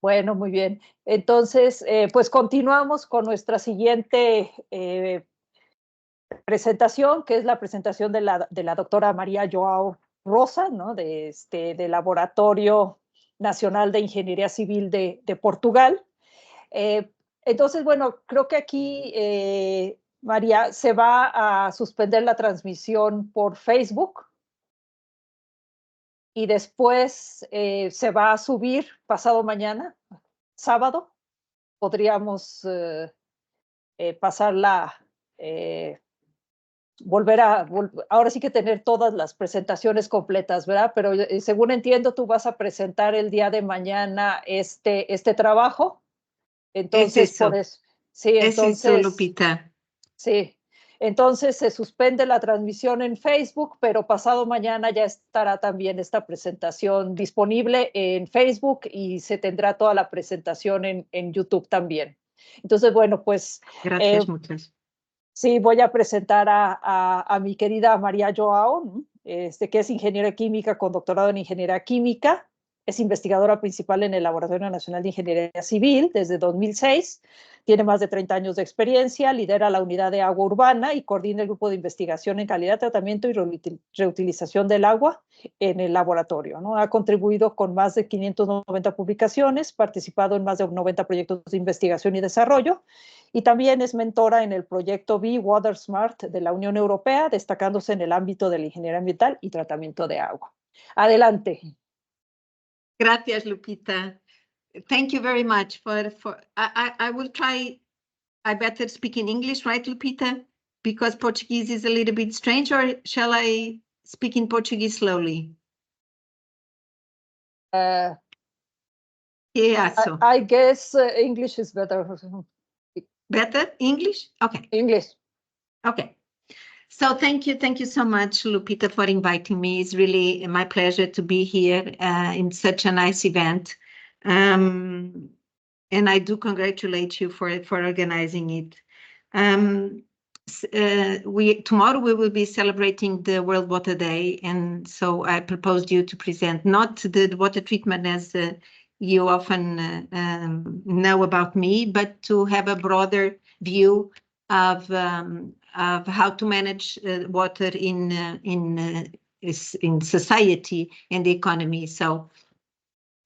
Bueno, muy bien. Entonces, pues continuamos con nuestra siguiente presentación, que es la presentación de la doctora María Joäo Rosa, ¿no? Del Laboratorio Nacional de Ingeniería Civil de Portugal. Entonces, bueno, creo que aquí, María, se va a suspender la transmisión por Facebook y después se va a subir pasado mañana, sábado. Podríamos pasarla, eh, ahora sí que tener todas las presentaciones completas, ¿verdad? Pero según entiendo, tú vas a presentar el día de mañana este trabajo. Es Entonces, por eso, eso, sí, es eso, entonces, Lupita. sí. Entonces se suspende la transmisión en Facebook, pero pasado mañana ya estará también esta presentación disponible en Facebook y se tendrá toda la presentación en YouTube también. Entonces, bueno, pues Gracias, muchas. sí, voy a presentar a mi querida María Joäo, ¿no? Que es ingeniera química con doctorado en ingeniería química. Es investigadora principal en el Laboratorio Nacional de Ingeniería Civil desde 2006. Tiene más de 30 años de experiencia, lidera la unidad de agua urbana y coordina el grupo de investigación en calidad, tratamiento y reutilización del agua en el laboratorio, ¿no? Ha contribuido con más de 590 publicaciones, participado en más de 90 proyectos de investigación y desarrollo, y también es mentora en el proyecto B-WaterSmart de la Unión Europea, destacándose en el ámbito de la ingeniería ambiental y tratamiento de agua. Adelante. Gracias, Lupita. Thank you very much I will try. I better speak in English, right, Lupita? Because Portuguese is a little bit strange, or shall I speak in Portuguese slowly? I guess English is better. Better English? Okay. English. Okay. So thank you so much, Lupita, for inviting me. It's really my pleasure to be here in such a nice event. And I do congratulate you for organizing it. Tomorrow we will be celebrating the World Water Day, and so I proposed you to present not the water treatment as you often know about me, but to have a broader view of how to manage water in society and the economy. So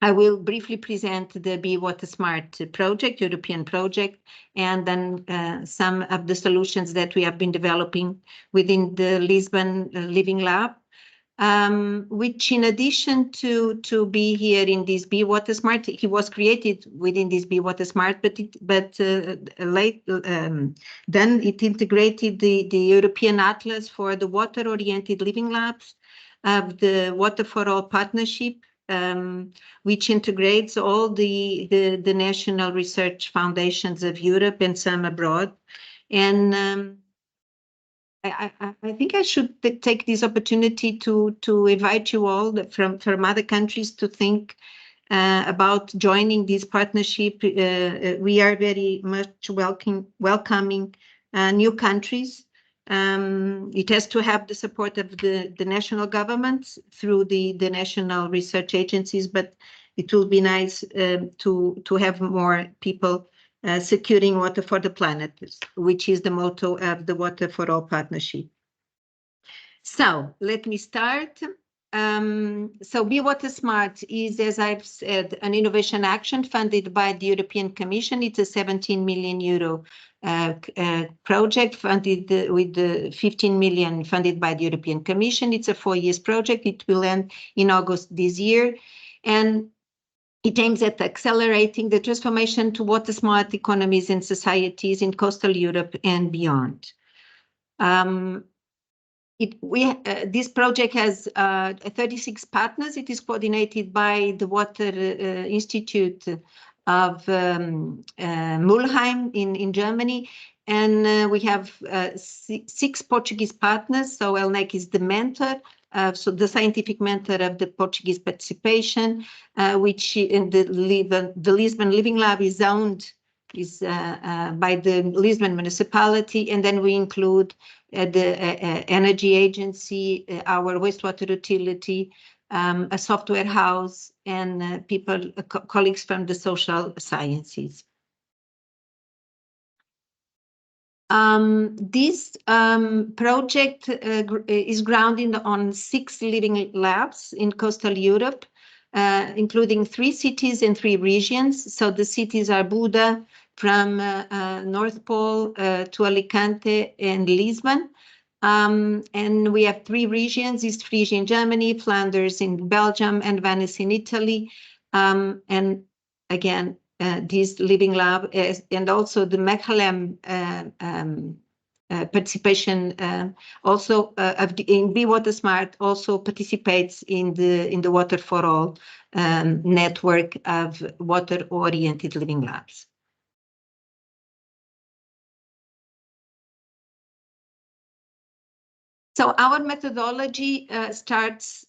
I will briefly present the B-WaterSmart project, European project, and then some of the solutions that we have been developing within the Lisbo Living Lab, which in addition to be here in this B-WaterSmart, he was created within this B-WaterSmart, but then it integrated the European Atlas for the water-oriented living labs of the Water for All partnership, which integrates all the national research foundations of Europe and some abroad. And I think I should take this opportunity to invite you all from other countries to think about joining this partnership. We are very much welcoming new countries. It has to have the support of the national governments through the national research agencies, but it will be nice to have more people securing water for the planet, which is the motto of the Water for All partnership. So let me start. So B-WaterSmart is, as I've said, an innovation action funded by the European Commission. It's a 17 million euro project funded with 15 million funded by the European Commission. It's a 4 years project. It will end in August this year. And it aims at accelerating the transformation to water-smart economies and societies in coastal Europe and beyond. This project has 36 partners. It is coordinated by the Water Institute of Mulheim in Germany. And we have 6 Portuguese partners. So ELNEC is the mentor, so the scientific mentor of the Portuguese participation, which in the Lisbon Living Lab is owned by the Lisbon municipality. And then we include the energy agency, our wastewater utility, a software house, and colleagues from the social sciences. This project is grounded on 6 living labs in coastal Europe, including 3 cities and 3 regions. So the cities are Buda, from North Pole to Alicante and Lisbon. And we have 3 regions: East Frisia in Germany, Flanders in Belgium, and Venice in Italy. And again, this living lab and also the Mechalem participation also in B-WaterSmart also participates in the Water for All network of water-oriented living labs. So our methodology starts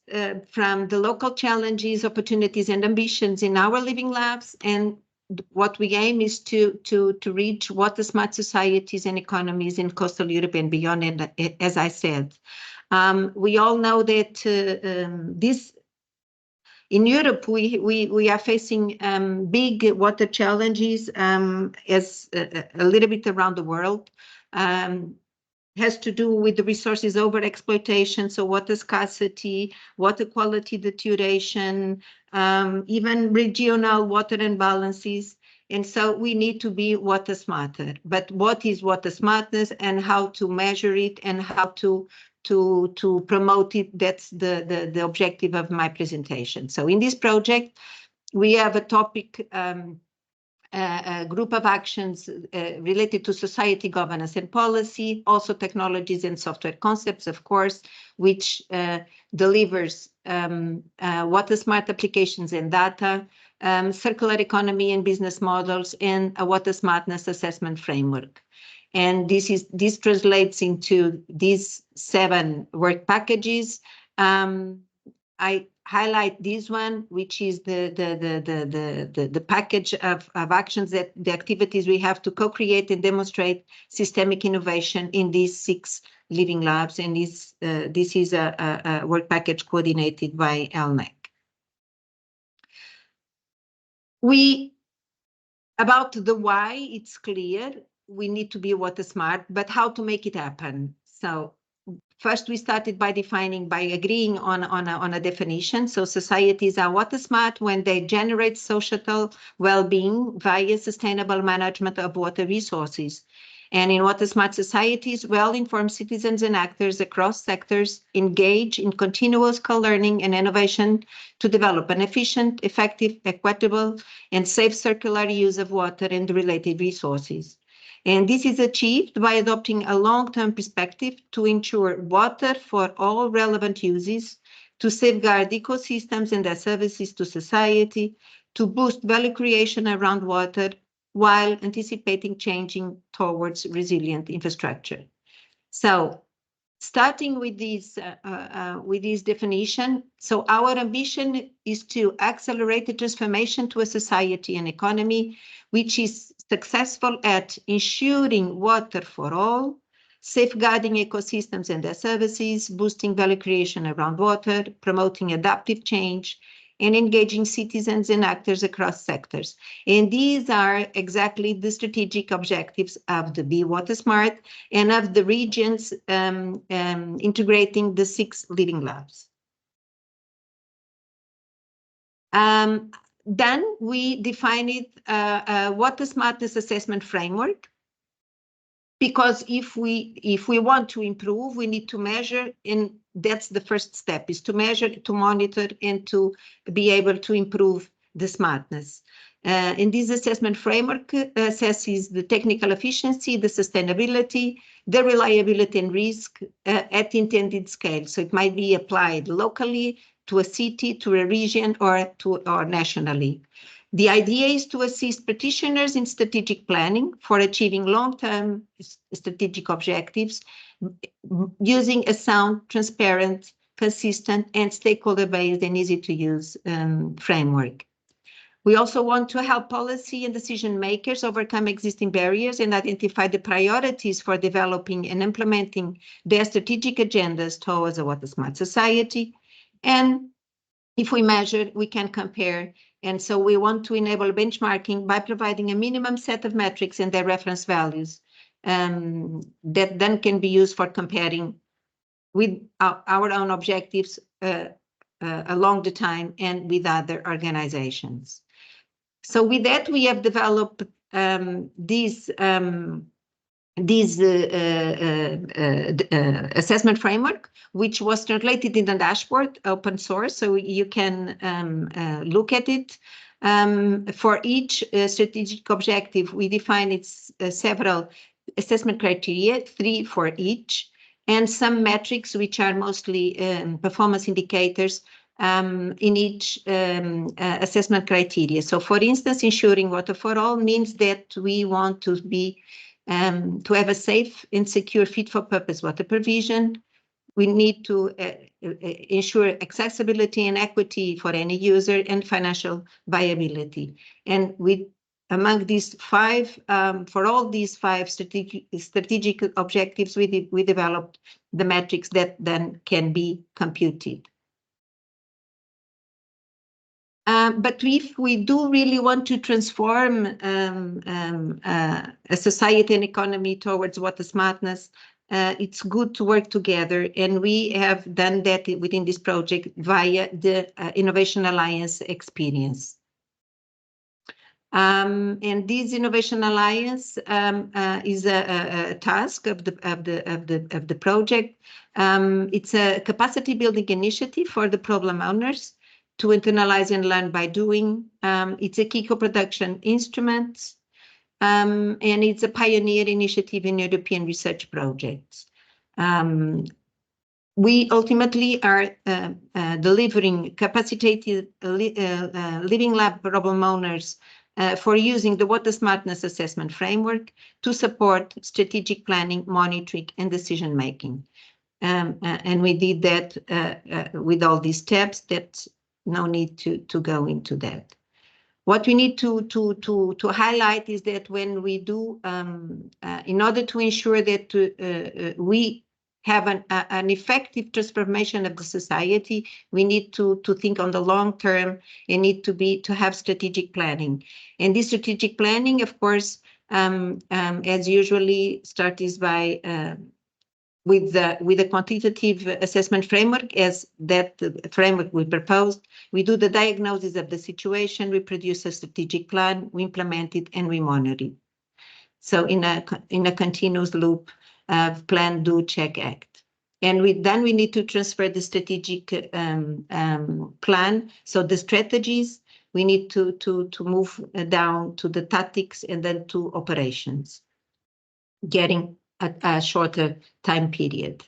from the local challenges, opportunities, and ambitions in our living labs, and what we aim is to reach water-smart societies and economies in coastal Europe and beyond. And as I said, we all know that in Europe we are facing big water challenges, as a little bit around the world. Has to do with the resources overexploitation, so water scarcity, water quality deterioration, even regional water imbalances. And so we need to be water smarter. But what is water smartness and how to measure it and how to promote it? That's the objective of my presentation. So in this project, we have a topic, a group of actions related to society, governance, and policy, also technologies and software concepts, of course, which delivers water smart applications and data, circular economy and business models, and a water smartness assessment framework. And this translates into these 7 work packages. I highlight this one, which is the package of actions, that the activities we have to co-create and demonstrate systemic innovation in these 6 living labs. And this is a work package coordinated by ELNEC. About the why, it's clear. We need to be water smart, but how to make it happen? So first, we started by agreeing on a definition. So societies are water smart when they generate societal well-being via sustainable management of water resources. And in water smart societies, well-informed citizens and actors across sectors engage in continuous co-learning and innovation to develop an efficient, effective, equitable, and safe circular use of water and related resources. And this is achieved by adopting a long-term perspective to ensure water for all relevant uses, to safeguard ecosystems and their services to society, to boost value creation around water, while anticipating changing towards resilient infrastructure. So, starting with this definition, so our ambition is to accelerate the transformation to a society and economy which is successful at ensuring water for all, safeguarding ecosystems and their services, boosting value creation around water, promoting adaptive change, and engaging citizens and actors across sectors. And these are exactly the strategic objectives of the B-WaterSmart and of the regions integrating the 6 living labs. Then we defined a water smartness assessment framework, because if we want to improve, we need to measure, and that's the first step, is to measure, to monitor, and to be able to improve the smartness. And this assessment framework assesses the technical efficiency, the sustainability, the reliability and risk at intended scale. So it might be applied locally, to a city, to a region, or nationally. The idea is to assist practitioners in strategic planning for achieving long-term strategic objectives using a sound, transparent, consistent, and stakeholder-based and easy-to-use framework. We also want to help policy and decision makers overcome existing barriers and identify the priorities for developing and implementing their strategic agendas towards a water smart society. And if we measure, we can compare. And so we want to enable benchmarking by providing a minimum set of metrics and their reference values that then can be used for comparing with our own objectives along the time and with other organizations. So with that, we have developed this assessment framework, which was translated in the dashboard, open source, so you can look at it. For each strategic objective, we define its several assessment criteria, 3 for each, and some metrics which are mostly performance indicators in each assessment criteria. So for instance, ensuring water for all means that we want to be to have a safe and secure fit-for-purpose water provision. We need to ensure accessibility and equity for any user and financial viability. And among these 5, for all these 5 strategic objectives, we developed the metrics that then can be computed. But if we do really want to transform a society and economy towards water smartness, it's good to work together. And we have done that within this project via the Innovation Alliance experience. And this Innovation Alliance is a task of the project. It's a capacity building initiative for the problem owners to internalize and learn by doing. It's a key co-production instrument, and it's a pioneer initiative in European research projects. We ultimately are delivering capacitated living lab problem owners for using the water smartness assessment framework to support strategic planning, monitoring, and decision making. And we did that with all these steps. That's no need to go into that. What we need to highlight is that when we do, in order to ensure that we have an effective transformation of the society, we need to think on the long term and need to have strategic planning. And this strategic planning, of course, as usually starts by with the quantitative assessment framework, as that framework we proposed. We do the diagnosis of the situation, we produce a strategic plan, we implement it, and we monitor it. So in a continuous loop of plan, do, check, act. And then we need to transfer the strategic plan. So the strategies, we need to move down to the tactics and then to operations, getting a shorter time period.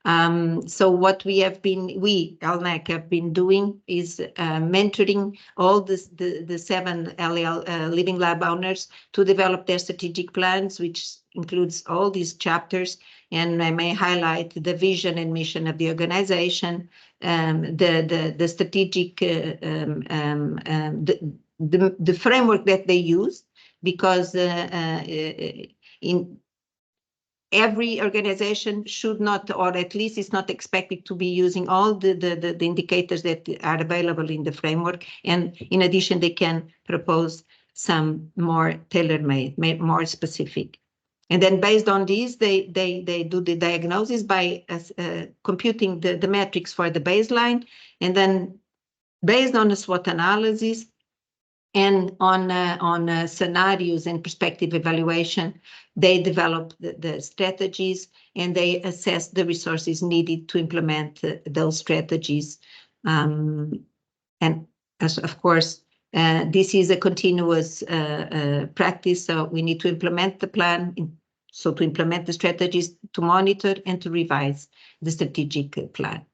So what we, LNEC, have been doing is mentoring all the 7 LL Living Lab owners to develop their strategic plans, which includes all these chapters. And I may highlight the vision and mission of the organization, the strategic, the framework that they use, because in every organization should not, or at least is not expected to be using all the indicators that are available in the framework. And in addition, they can propose some more tailor-made, more specific. And then based on these, they do the diagnosis by computing the metrics for the baseline. And then based on the SWOT analysis and on scenarios and perspective evaluation, they develop the strategies and they assess the resources needed to implement those strategies. And as of course, this is a continuous practice, so we need to implement the plan, so to implement the strategies, to monitor and to revise the strategic plan.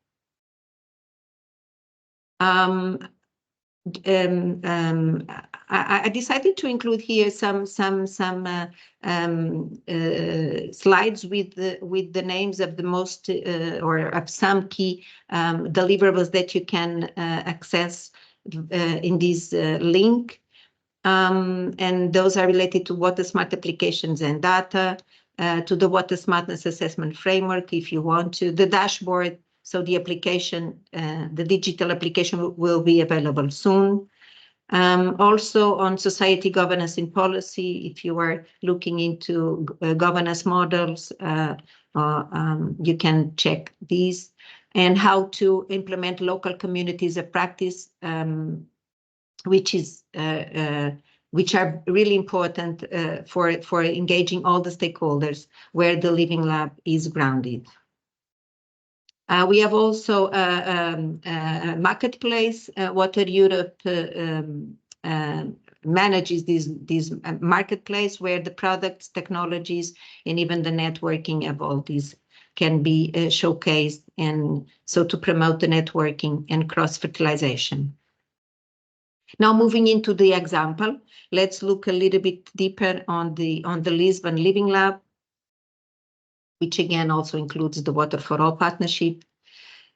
I decided to include here some slides with the names of the most or of some key deliverables that you can access in this link, and those are related to water smart applications and data, to the water smartness assessment framework, if you want to, the dashboard, So the application, the digital application will be available soon. Also on society governance and policy, if you are looking into governance models, you can check these, and how to implement local communities of practice, which are really important for engaging all the stakeholders where the Living Lab is grounded. We have also a marketplace. Water Europe manages this marketplace where the products, technologies, and even the networking of all these can be showcased, and so to promote the networking and cross-fertilization. Now moving into the example, let's look a little bit deeper on the Lisbon Living Lab, which again also includes the Water for All partnership.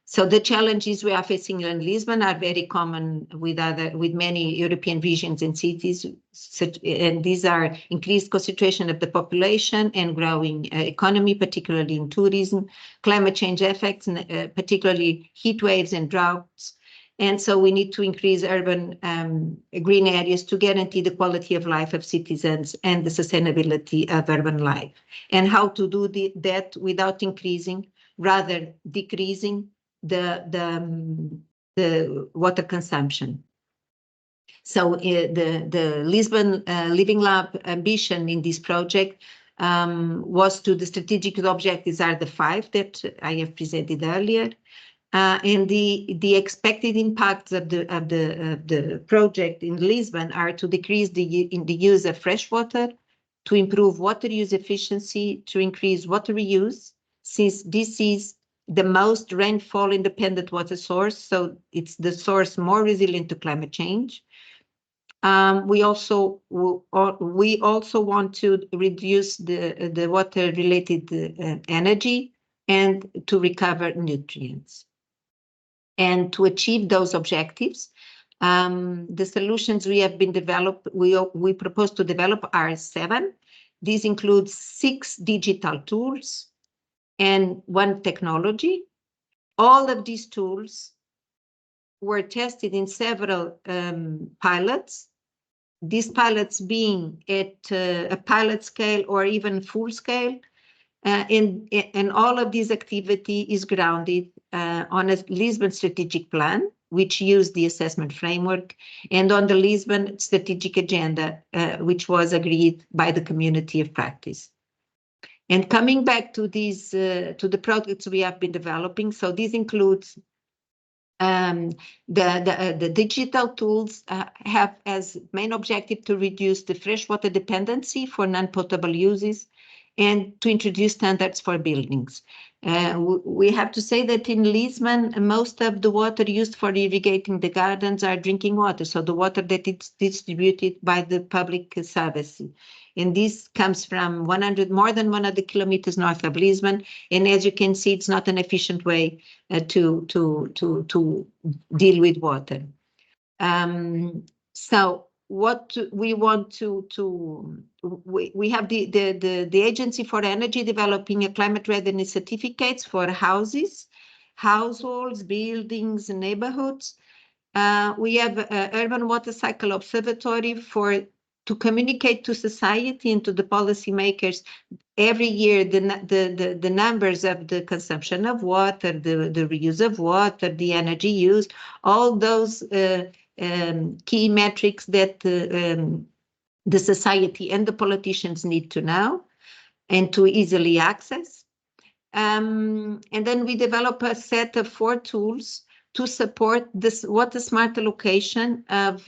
So the challenges we are facing in Lisbon are very common with many European regions and cities, and these are increased concentration of the population and growing economy, particularly in tourism, climate change effects, particularly heat waves and droughts. And so we need to increase urban green areas to guarantee the quality of life of citizens and the sustainability of urban life. And how to do that without increasing, rather decreasing the water consumption. So the Lisbon Living Lab ambition in this project was to, the strategic objectives are the 5 that I have presented earlier. And the expected impacts of the project in Lisbon are to decrease the use of fresh water, to improve water use efficiency, to increase water reuse, since this is the most rainfall independent water source, so it's the source more resilient to climate change. We also want to reduce the water related energy and to recover nutrients. And to achieve those objectives, the solutions we have been developed, we propose to develop are 7. These include 6 digital tools and 1 technology. All of these tools were tested in several pilots, these pilots being at a pilot scale or even full scale. And all of this activity is grounded on a Lisbon strategic plan, which used the assessment framework, and on the Lisbon strategic agenda, which was agreed by the community of practice. And coming back to these, to the projects we have been developing, so this includes the digital tools have as main objective to reduce the freshwater dependency for non-potable uses and to introduce standards for buildings. We have to say that in Lisbon, most of the water used for irrigating the gardens are drinking water, so the water that is distributed by the public service. And this comes from more than 100 kilometers north of Lisbon. And as you can see, it's not an efficient way to deal with water. So what we want we have the Agency for Energy developing a climate readiness certificates for houses, households, buildings, and neighborhoods. We have an urban water cycle observatory to communicate to society and to the policymakers every year the numbers of the consumption of water, the reuse of water, the energy used, all those key metrics that the society and the politicians need to know and to easily access. And then we develop a set of 4 tools to support this WaterSmart allocation of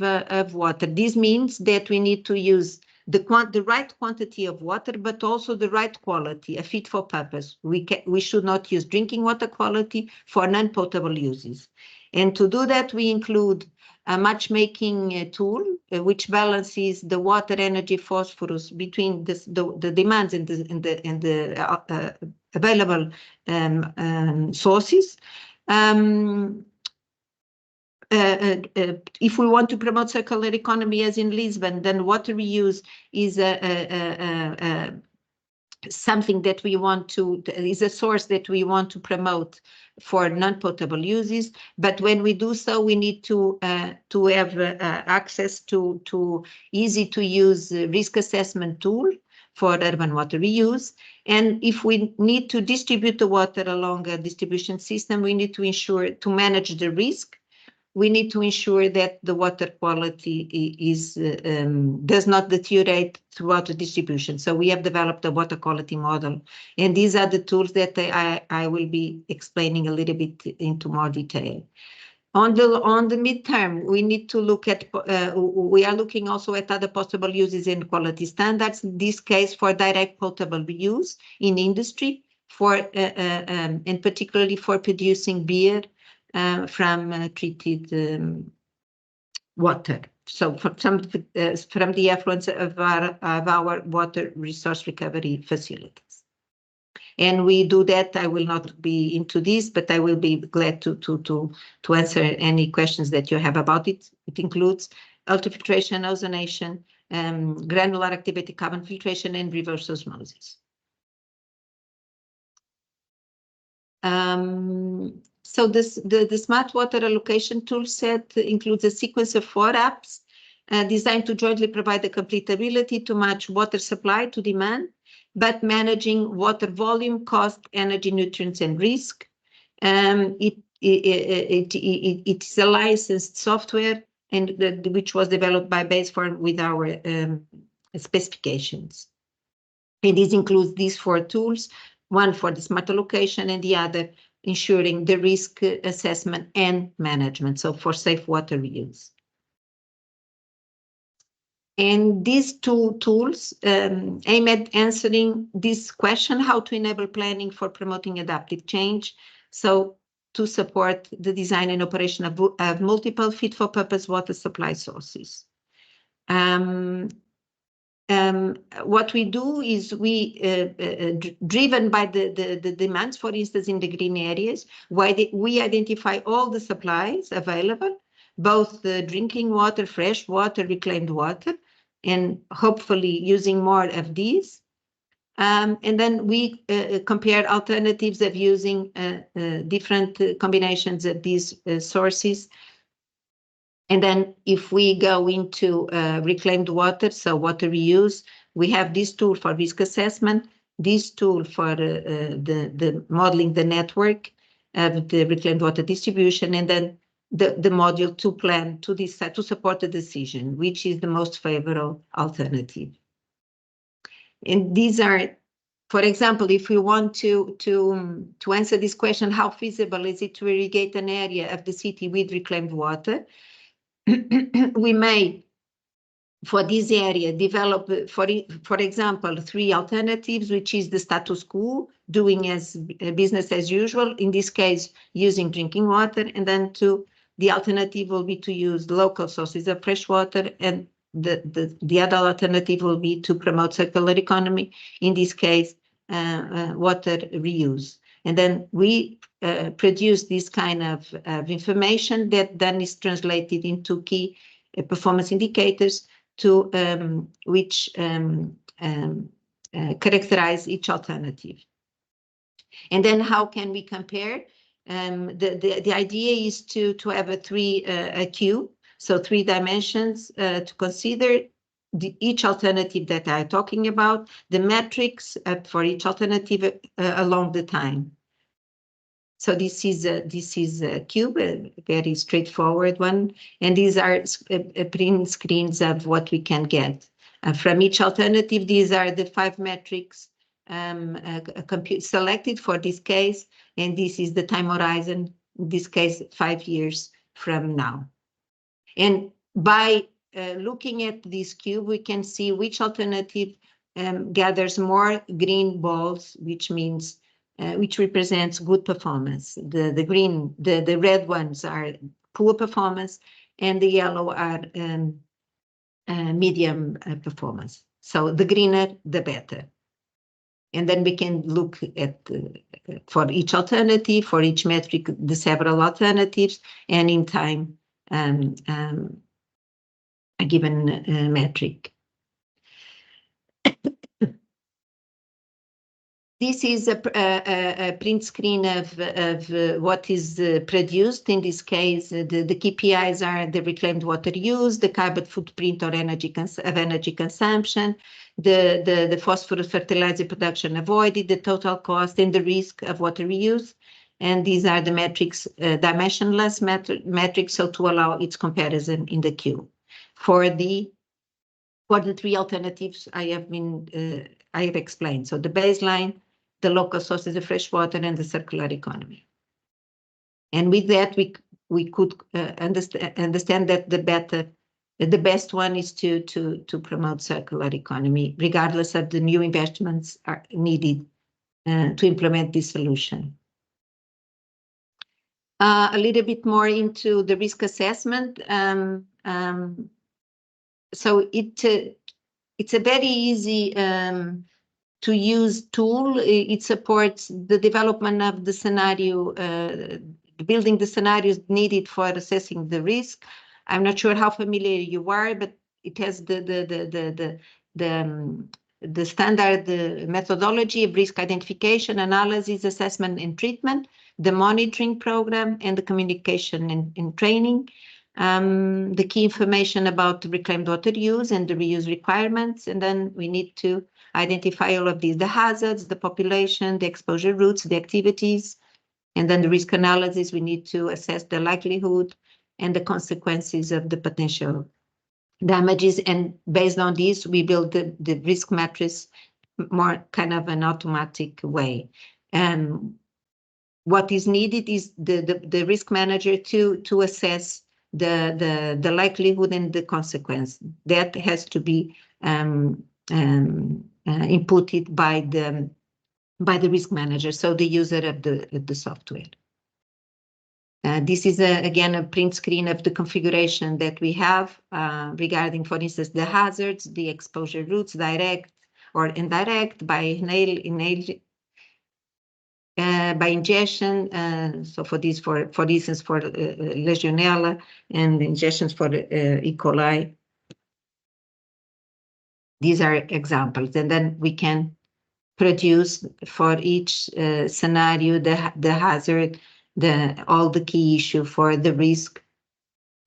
water. This means that we need to use the right quantity of water, but also the right quality, a fit for purpose. We should not use drinking water quality for non-potable uses. And to do that, we include a matchmaking tool, which balances the water, energy, phosphorus between the demands and the available sources. If we want to promote circular economy as in Lisbon, then water reuse is something that we want to, is a source that we want to promote for non-potable uses. But when we do so, we need to have access to easy to use risk assessment tool for urban water reuse. And if we need to distribute the water along a distribution system, we need to ensure to manage the risk. We need to ensure that the water quality is does not deteriorate throughout the distribution. So we have developed a water quality model, and these are the tools that I will be explaining a little bit into more detail. On the midterm, we need to look at, we are looking also at other possible uses in quality standards, in this case for direct potable reuse in industry, for and particularly for producing beer from treated water. So from the effluence of our water resource recovery facilities. And we do that. I will not be into this, but I will be glad to answer any questions that you have about it. It includes ultrafiltration, ozonation, granular activated carbon filtration, and reverse osmosis. So the smart water allocation tool set includes a sequence of 4 apps designed to jointly provide the complete ability to match water supply to demand, but managing water volume, cost, energy, nutrients, and risk. It is a licensed software and which was developed by Baseform with our specifications. And this includes these 4 tools, one for the smart allocation and the other ensuring the risk assessment and management, so for safe water reuse. And these 2 tools aim at answering this question, how to enable planning for promoting adaptive change, so to support the design and operation of multiple fit-for-purpose water supply sources. What we do is we, driven by the demands, for instance, in the green areas, we identify all the supplies available, both the drinking water, fresh water, reclaimed water, and hopefully using more of these. And then we compare alternatives of using different combinations of these sources. And then if we go into reclaimed water, so water reuse, we have this tool for risk assessment, this tool for the modeling the network of the reclaimed water distribution, and then the module to plan to decide to support the decision, which is the most favorable alternative. And these are, for example, if we want to answer this question, how feasible is it to irrigate an area of the city with reclaimed water? We may, for this area, develop, for example, 3 alternatives, which is the status quo, doing as business as usual, in this case, using drinking water, and then the alternative will be to use local sources of fresh water, and the other alternative will be to promote circular economy, in this case, water reuse. And then we produce this kind of information that then is translated into key performance indicators to which characterize each alternative. And then how can we compare? The idea is to have a cube, so 3 dimensions to consider each alternative that I'm talking about, the metrics for each alternative along the time. So this is a cube, a very straightforward one, and these are print screens of what we can get from each alternative. These are the 5 metrics selected for this case, and this is the time horizon. In this case, 5 years from now. And by looking at this cube, we can see which alternative gathers more green balls, which means which represents good performance. The red ones are poor performance, and the yellow are medium performance. So the greener, the better. And then we can look at for each alternative, for each metric, the several alternatives, and in time a given metric. This is a print screen of what is produced. In this case, the KPIs are the reclaimed water use, the carbon footprint or energy consumption, the phosphorus fertilizer production avoided, the total cost, and the risk of water reuse. And these are the metrics, dimensionless metrics, so to allow its comparison in the queue. For the three alternatives I have explained. So the baseline, the local sources of fresh water, and the circular economy. And with that, we could understand that the best one is to promote circular economy, regardless of the new investments are needed to implement this solution. A little bit more into the risk assessment. So it's a very easy to use tool. It supports the development of the scenario, building the scenarios needed for assessing the risk. I'm not sure how familiar you are, but it has the standard methodology of risk identification, analysis, assessment, and treatment, the monitoring program, and the communication and training. The key information about reclaimed water use and the reuse requirements, and then we need to identify all of these, the hazards, the population, the exposure routes, the activities, and then the risk analysis. We need to assess the likelihood and the consequences of the potential damages, and based on this, we build the risk matrix more kind of an automatic way. And what is needed is the risk manager to assess the likelihood and the consequence. That has to be inputted by the risk manager, so the user of the software. This is again a print screen of the configuration that we have regarding, for instance, the hazards, the exposure routes, direct or indirect, by by ingestion. So for instance, for Legionella, and ingestions for E. coli. These are examples, and then we can produce for each scenario the hazard, all the key issue for the risk,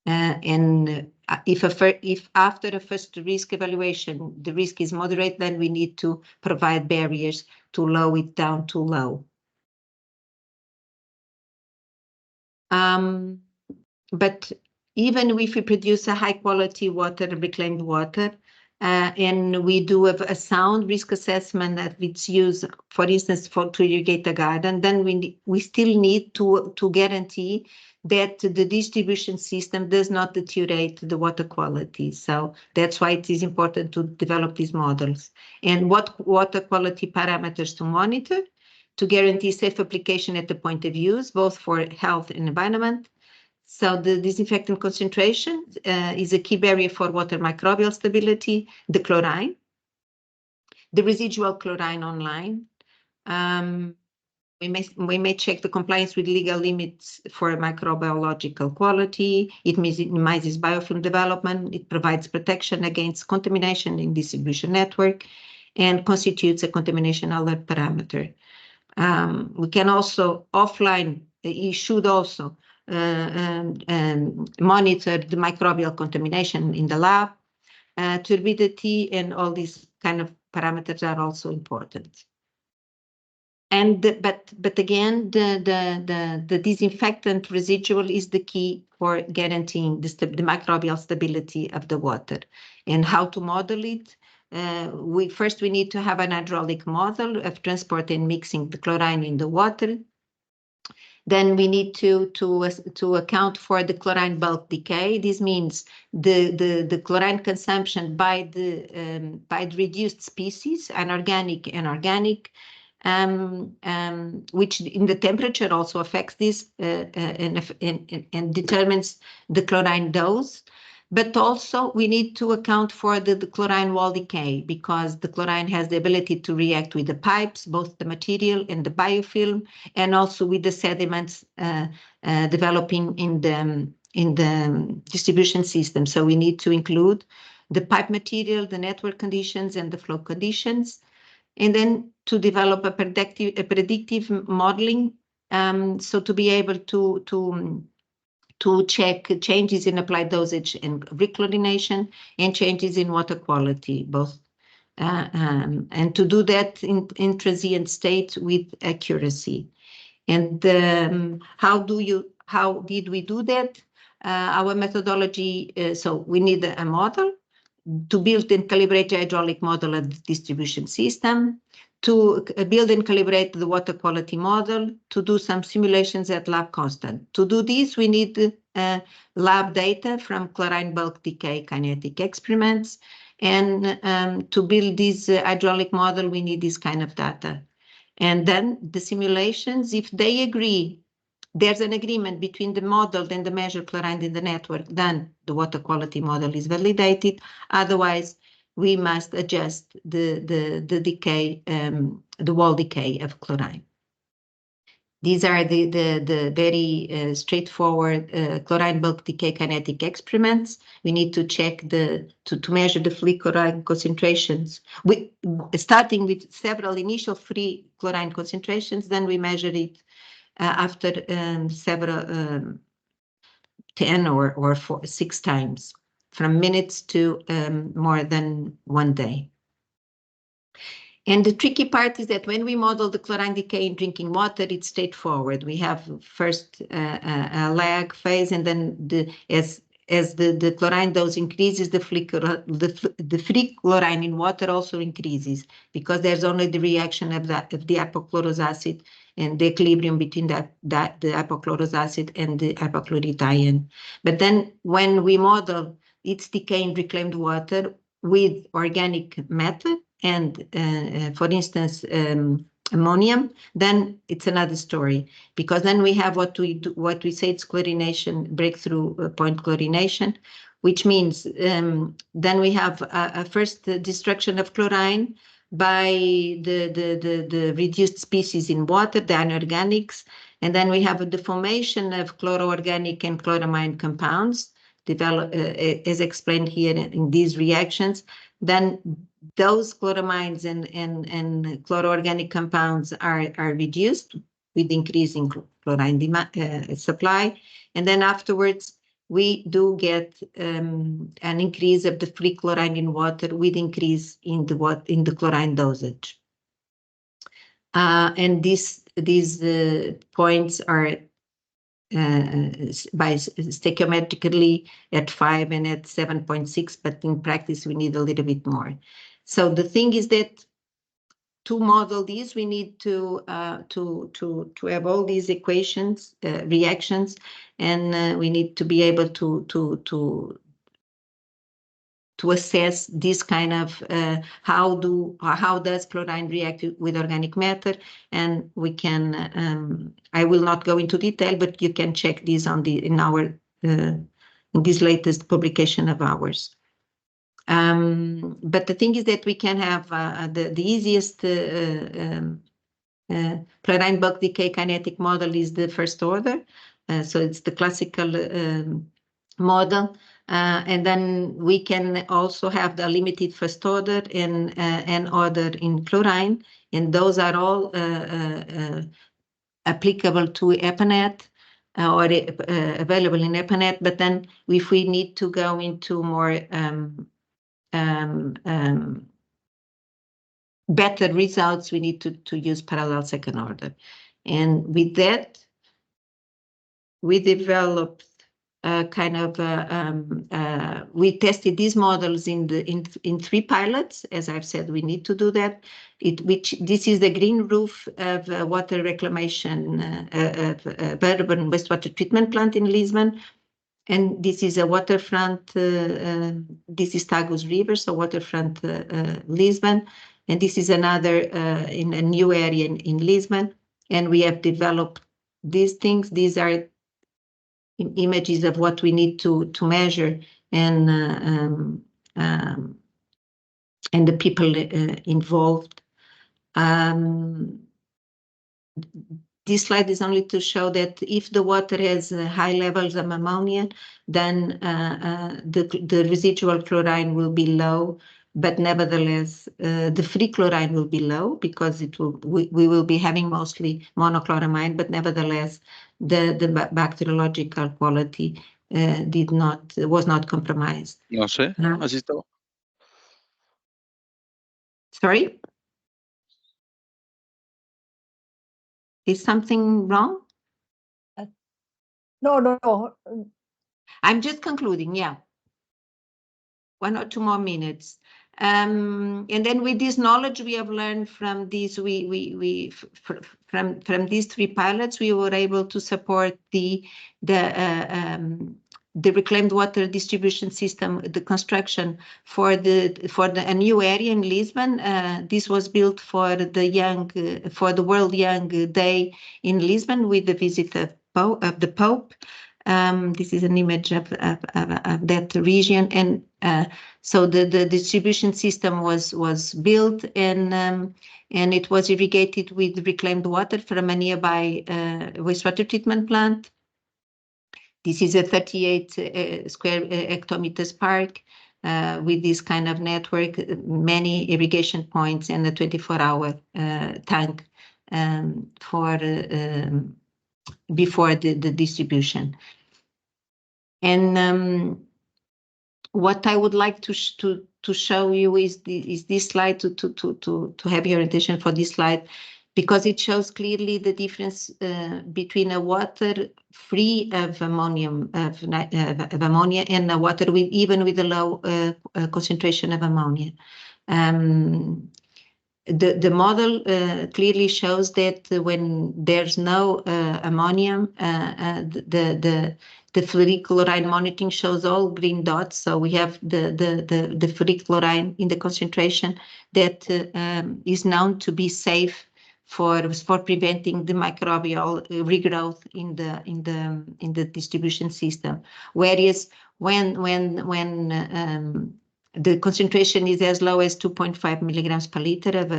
and if after a first risk evaluation the risk is moderate, then we need to provide barriers to lower it down to low. But even if we produce a high quality water, reclaimed water, and we do a sound risk assessment that it's used, for instance, to irrigate a garden, then we still need to guarantee that the distribution system does not deteriorate the water quality. So that's why it is important to develop these models. And what water quality parameters to monitor to guarantee safe application at the point of use, both for health and environment. So the disinfectant concentration is a key barrier for water microbial stability, the chlorine, the residual chlorine online. We may check the compliance with legal limits for microbiological quality. It minimizes biofilm development. It provides protection against contamination in distribution network and constitutes a contamination alert parameter. We can also offline, you should also monitor the microbial contamination in the lab, turbidity, and all these kind of parameters are also important. And but again, the disinfectant residual is the key for guaranteeing the microbial stability of the water. And how to model it? First we need to have an hydraulic model of transport and mixing the chlorine in the water. Then we need to account for the chlorine bulk decay. This means the chlorine consumption by the reduced species, anorganic and organic, which in the temperature also affects this and determines the chlorine dose. But also we need to account for the chlorine wall decay, because the chlorine has the ability to react with the pipes, both the material and the biofilm, and also with the sediments developing in the distribution system. So we need to include the pipe material, the network conditions, and the flow conditions. and then to develop a predictive modeling, so to be able to check changes in applied dosage and rechlorination and changes in water quality, both, and to do that in transient state with accuracy. And how did we do that? Our methodology, so we need a model to build and calibrate a hydraulic model of the distribution system, to build and calibrate the water quality model, to do some simulations at lab constant. To do this, we need lab data from chlorine bulk decay kinetic experiments. And to build this hydraulic model, we need this kind of data. And then the simulations, if they agree, there's an agreement between the model and the measured chlorine in the network, then the water quality model is validated. Otherwise, we must adjust the decay, the wall decay of chlorine. These are the very straightforward chlorine bulk decay kinetic experiments. We need to check to measure the free chlorine concentrations. Starting with several initial free chlorine concentrations, then we measure it after several 10 or 6 times, from minutes to more than 1 day. And the tricky part is that when we model the chlorine decay in drinking water, it's straightforward. We have first a lag phase, and then as the chlorine dose increases, the free chlorine in water also increases, because there's only the reaction of the hypochlorous acid and the equilibrium between the hypochlorous acid and the hypochlorite ion. But then when we model its decay in reclaimed water with organic matter and, for instance, ammonium, then it's another story, because then we have what we say it's chlorination, breakthrough point chlorination, which means then we have a first destruction of chlorine by the reduced species in water, the inorganics, and then we have the formation of chloroorganic and chloramine compounds, as explained here in these reactions. Then those chloramines and chloroorganic compounds are reduced with increasing chlorine supply, and then afterwards we do get an increase of the free chlorine in water with increase in the chlorine dosage. And these points are by stoichiometrically at 5 and at 7.6, but in practice we need a little bit more. So the thing is that to model these, we need to have all these equations, reactions, and we need to be able to assess this kind of how does chlorine react with organic matter, and we can. I will not go into detail, but you can check this in this latest publication of ours. But the thing is that we can have the easiest chlorine bulk decay kinetic model is the first order, so it's the classical model. And then we can also have the limited first order and order in chlorine, and those are all applicable to EPANET or available in EPANET. But then if we need to go into more better results, we need to use parallel second order. And with that, we developed kind of we tested these models in 3 pilots. As I've said, we need to do that. This is the green roof of water reclamation of urban wastewater treatment plant in Lisbon, and this is a waterfront. This is Tagus River, so waterfront Lisbon, and this is another in a new area in Lisbon. And we have developed these things. These are images of what we need to measure, and the people involved. This slide is only to show that if the water has high levels of ammonia, then the residual chlorine will be low but nevertheless, the free chlorine will be low because we will be having mostly monochloramine, but nevertheless, the bacteriological quality was not compromised. No sé, así estaba. Sorry? Is something wrong? No. I'm just concluding, yeah. 1 or 2 more minutes. And then with this knowledge we have learned from these, from these 3 pilots, we were able to support the reclaimed water distribution system, the construction for a new area in Lisbon. This was built for the World Young Day in Lisbon with the visit of the Pope. This is an image of that region, and so the distribution system was built, and it was irrigated with reclaimed water from a nearby wastewater treatment plant. This is a 38 square hectometers park with this kind of network, many irrigation points, and a 24-hour tank before the distribution. And what I would like to show you is this slide, to have your attention for this slide, because it shows clearly the difference between a water free of ammonia and a water even with a low concentration of ammonia. The model clearly shows that when there's no ammonium, the ferric chloride monitoring shows all green dots. So we have the ferric chloride in the concentration that is known to be safe for preventing the microbial regrowth in the distribution system. Whereas when the concentration is as low as 2.5 milligrams per liter of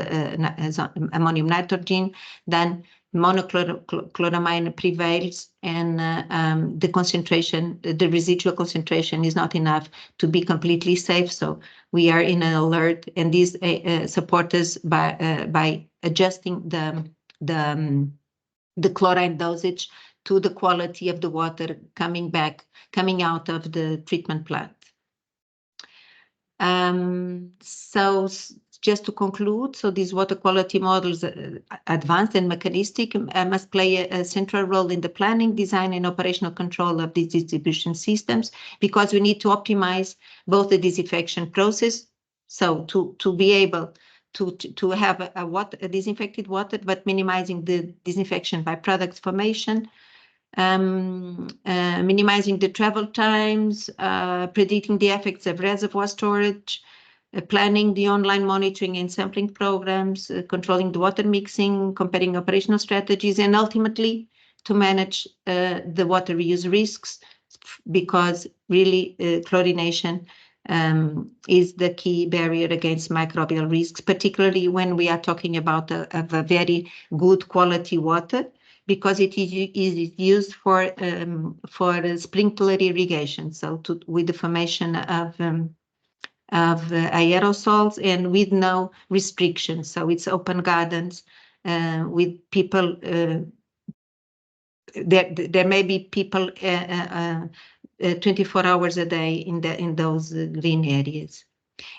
ammonium nitrogen, then monochloramine prevails, and the concentration, the residual concentration, is not enough to be completely safe. So we are in an alert, and these support us by adjusting the chlorine dosage to the quality of the water coming out of the treatment plant. So just to conclude, so these water quality models, advanced and mechanistic, must play a central role in the planning, design, and operational control of these distribution systems, because we need to optimize both the disinfection process, so to be able to have a disinfected water, but minimizing the disinfection by product formation, minimizing the travel times, predicting the effects of reservoir storage, planning the online monitoring and sampling programs, controlling the water mixing, comparing operational strategies, and ultimately to manage the water reuse risks, because really chlorination is the key barrier against microbial risks, particularly when we are talking about a very good quality water, because it is used for sprinkler irrigation, so with the formation of aerosols and with no restrictions. So it's open gardens with people. There may be people 24 hours a day in those green areas.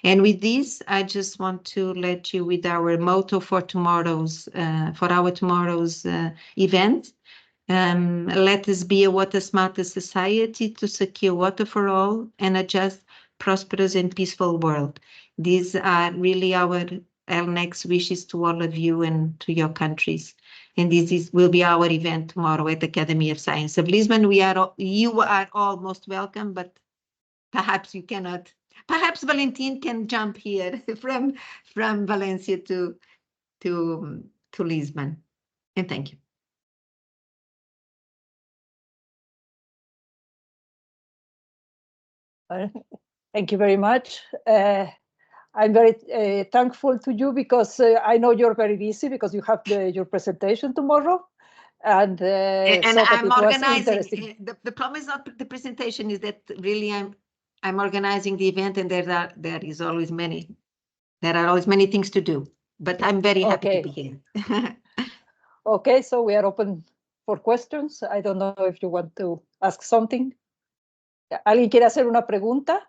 And with this, I just want to let you with our motto for tomorrow's event. Let us be a water smarter society to secure water for all and a just, prosperous, and peaceful world. These are really our next wishes to all of you and to your countries. And this will be our event tomorrow at the Academy of Science of Lisbon. You are all most welcome, but perhaps you cannot. Perhaps Valentin can jump here from Valencia to Lisbon. And thank you. Thank you very much. I'm very thankful to you, because I know you're very busy because you have your presentation tomorrow. And I'm organizing. The problem is not the presentation, is that really I'm organizing the event, and there is always many There are always many things to do, but I'm very happy to be here. Okay, so we are open for questions. I don't know if you want to ask something. ¿Alguien quiere hacer una pregunta?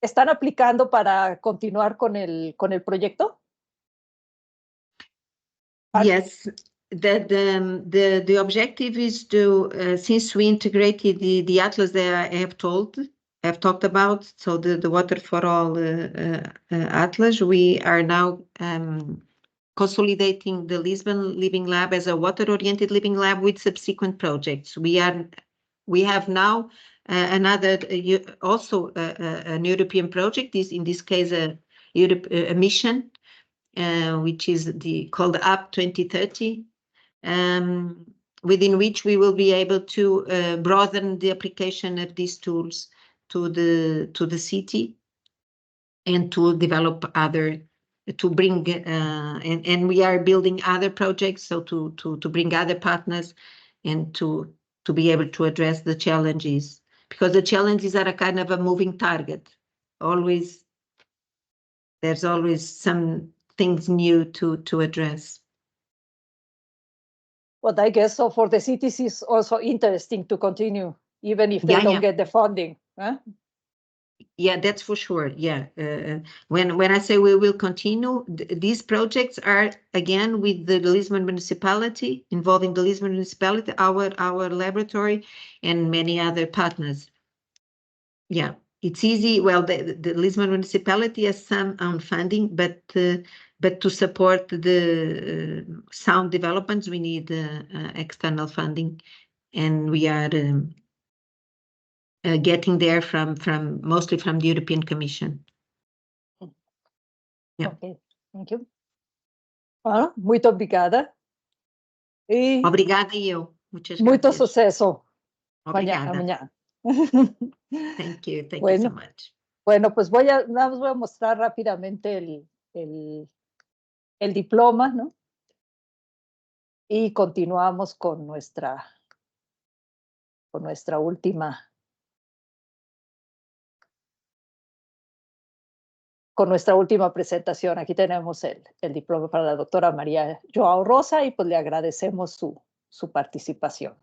¿Están aplicando para continuar con el proyecto? Yes, the objective is to, since we integrated the atlas that I have talked about, so the Water for All atlas, we are now consolidating the Lisbo Living Lab as a water-oriented living lab with subsequent projects. We have now another also an European project. In this case a mission, which is called Up 2030, within which we will be able to broaden the application of these tools to the city and to develop other, to bring and we are building other projects, so to bring other partners and to be able to address the challenges, because the challenges are a kind of a moving target. There's always some things new to address. Well, I guess so for the cities it's also interesting to continue, even if they don't get the funding. Huh? Yeah, that's for sure. Yeah, when I say we will continue, these projects are again with the Lisbon municipality, involving the Lisbon municipality, our laboratory, and many other partners. Yeah, it's easy. Well, the Lisbon municipality has some own funding, but to support the sound developments, we need external funding, and we are getting there mostly from the European Commission. Yeah. Okay, thank you. Muito obrigada. Obrigada eu. Muchas muito gracias. suceso. Obrigada. Mañana. Thank you so much. Bueno, pues voy a mostrar rápidamente el diploma, ¿no? Y continuamos con nuestra última presentación. Aquí tenemos el diploma para la doctora María Joäo Rosa y pues le agradecemos su participación.